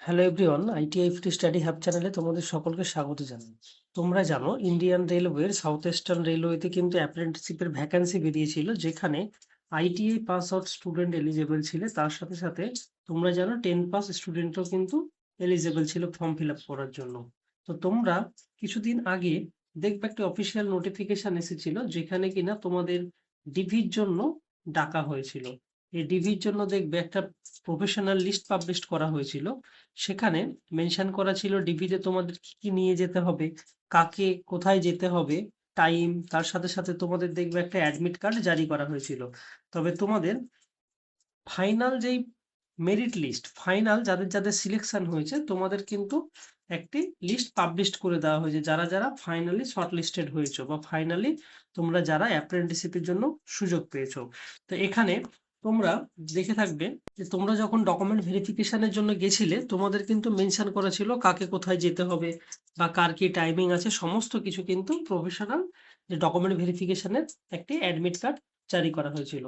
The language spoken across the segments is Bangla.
Hello everyone, ITI free study hub চ্যানেলে তোমাদের সকলকে স্বাগত জানাই। তোমরা জানো ইন্ডিয়ান রেলওয়ের সাউথ ইস্টার্ন রেলওয়েতে কিন্তু অ্যাপ্রেন্টিসশিপের ভ্যাকান্সি বেরিয়েছিল, যেখানে ITI pass out student eligible ছিল। তার সাথে সাথে তোমরা জানো 10 পাস স্টুডেন্টও কিন্তু এলিজেবল ছিল ফর্ম ফিল আপ করার জন্য। তো তোমরা কিছুদিন আগে দেখবে একটা অফিসিয়াল নোটিফিকেশন এসেছিল, যেখানে কিনা তোমাদের ডিভির জন্য ডাকা হয়েছিল। এই ডিভির জন্য দেখবে একটা প্রফেশনাল লিস্ট পাবলিশ করা হয়েছিল। সেখানে মেনশন করা ছিল ডিভিতে তোমাদের কি কি নিয়ে যেতে হবে, কাকে কোথায় যেতে হবে, টাইম, তার সাথে সাথে তোমাদের দেখবে একটা অ্যাডমিট কার্ড জারি করা হয়েছিল। তবে তোমাদের ফাইনাল যেই মেরিট লিস্ট, ফাইনাল যাদের যাদের সিলেকশন হয়েছে, তোমাদের কিন্তু একটি লিস্ট পাবলিশ করে দেওয়া হয়েছে, যারা যারা ফাইনালি শর্ট লিস্টেড হয়েছো বা ফাইনালি তোমরা যারা অ্যাপ্রেন্টিসশিপের জন্য সুযোগ পেয়েছো। তো এখানে তোমরা দেখে থাকবে যে তোমরা যখন ডকুমেন্ট ভেরিফিকেশনের জন্য গেছিলে, তোমাদের কিন্তু মেনশন করা ছিল কাকে কোথায় যেতে হবে বা কার কি টাইমিং আছে, সমস্ত কিছু কিন্তু প্রফেশনাল যে ডকুমেন্ট ভেরিফিকেশনের একটি অ্যাডমিট কার্ড জারি করা হয়েছিল।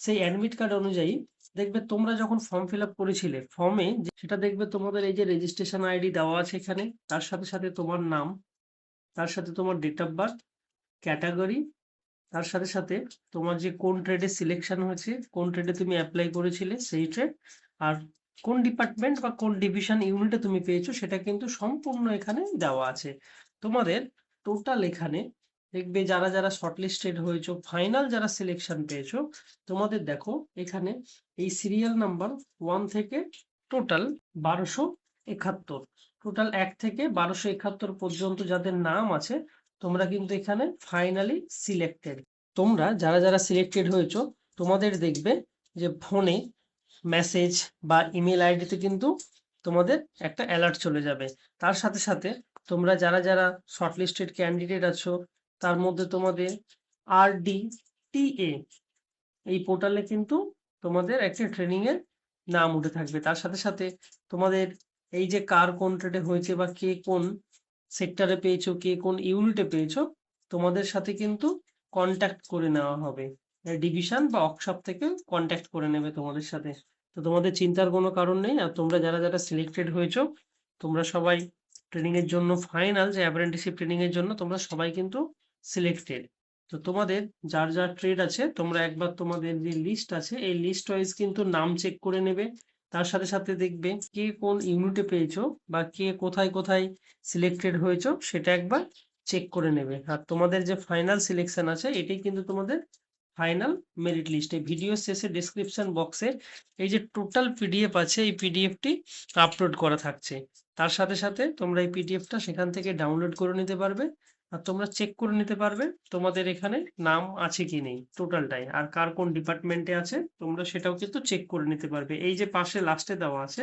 সেই অ্যাডমিট কার্ড অনুযায়ী দেখবে তোমরা যখন ফর্ম ফিল আপ করেছিলে, ফর্মে সেটা দেখবে তোমাদের এই যে রেজিস্ট্রেশন আইডি দেওয়া আছে এখানে, তার সাথে সাথে তোমার নাম, তার সাথে তোমার ডেট অফ বার্থ, ক্যাটাগরি, তার সাথে সাথে তোমার যে কোন ট্রেডে সিলেকশন হয়েছে, কোন ট্রেডে তুমি অ্যাপ্লাই করেছিলে সেই ট্রেড, আর কোন ডিপার্টমেন্ট বা কোন ডিভিশন ইউনিটে তুমি পেয়েছো, সেটা কিন্তু সম্পূর্ণ এখানে দেওয়া আছে। তোমাদের টোটাল এখানে দেখবে যারা যারা শর্টলিস্টেড হয়েছো, ফাইনাল যারা সিলেকশন পেয়েছো, তোমাদের দেখো এখানে এই সিরিয়াল নাম্বার 1 থেকে টোটাল 1271, টোটাল 1 থেকে 1271 পর্যন্ত যাদের নাম আছে, তোমরা কিন্তু এখানে ফাইনালি সিলেক্টেড। তোমরা যারা যারা সিলেক্টেড হয়েছো, তোমাদের দেখবে যে ফোনে মেসেজ বা ইমেল আইডিতে কিন্তু তোমাদের একটা অ্যালার্ট চলে যাবে। তার সাথে সাথে তোমরা যারা যারা শর্টলিস্টেড ক্যান্ডিডেট আছো, তার মধ্যে তোমাদের RDTA এই পোর্টালে কিন্তু তোমাদের একটা ট্রেনিং এর নাম উঠে থাকবে। তার সাথে সাথে তোমাদের এই যে কার কোন ট্রেডে হয়েছে বা কে কোন সেক্টরে পেয়েছো, কে কোন ইউনিটে পেয়েছো, তোমাদের সাথে কিন্তু কন্ট্যাক্ট করে নেওয়া হবে। ডিভিশন বা ওয়ার্কশপ থেকে কন্ট্যাক্ট করে নেবে তোমাদের সাথে। তো তোমাদের চিন্তার কোনো কারণ নেই। আর তোমরা যারা যারা সিলেক্টেড হয়েছো, তোমরা সবাই ট্রেনিং এর জন্য, ফাইনাল যে অ্যাপ্রেন্টিসশিপ ট্রেনিং এর জন্য তোমরা সবাই কিন্তু সিলেক্টেড। তো তোমাদের যার যার ট্রেড আছে, তোমরা একবার তোমাদের যে লিস্ট আছে এই লিস্ট ওয়াইজ কিন্তু নাম চেক করে নেবে। তার সাথে সাথে দেখবে কে কোন ইউনিটে পেয়েছো বা কে কোথায় কোথায় সিলেক্টেড হয়েছো, সেটা একবার চেক করে নেবে। আর তোমাদের যে ফাইনাল সিলেকশন আছে, এটাই কিন্তু তোমাদের ফাইনাল মেরিট লিস্ট। এই ভিডিও শেষে ডেসক্রিপশন বক্সে এই যে টোটাল পিডিএফ আছে, এই পিডিএফটি আপলোড করা থাকছে। তার সাথে সাথে তোমরা এই পিডিএফটা সেখান থেকে ডাউনলোড করে নিতে পারবে। আর তোমরা চেক করে নিতে পারবে তোমাদের এখানে নাম আছে কি নেই টোটালটাই, আর কার কোন ডিপার্টমেন্টে আছে তোমরা সেটাও কিন্তু চেক করে নিতে পারবে। এই যে পাশে লাস্টে দেওয়া আছে,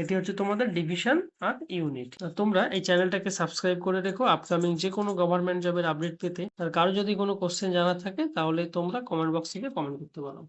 এটি হচ্ছে তোমাদের ডিভিশন আর ইউনিট। তোমরা এই চ্যানেলটাকে সাবস্ক্রাইব করে রেখো আপকামিং যে কোনো গভর্নমেন্ট জবের আপডেট পেতে। আর কারো যদি কোনো কোশ্চেন জানার থাকে, তাহলে তোমরা কমেন্ট বক্স থেকে কমেন্ট করতে পারো।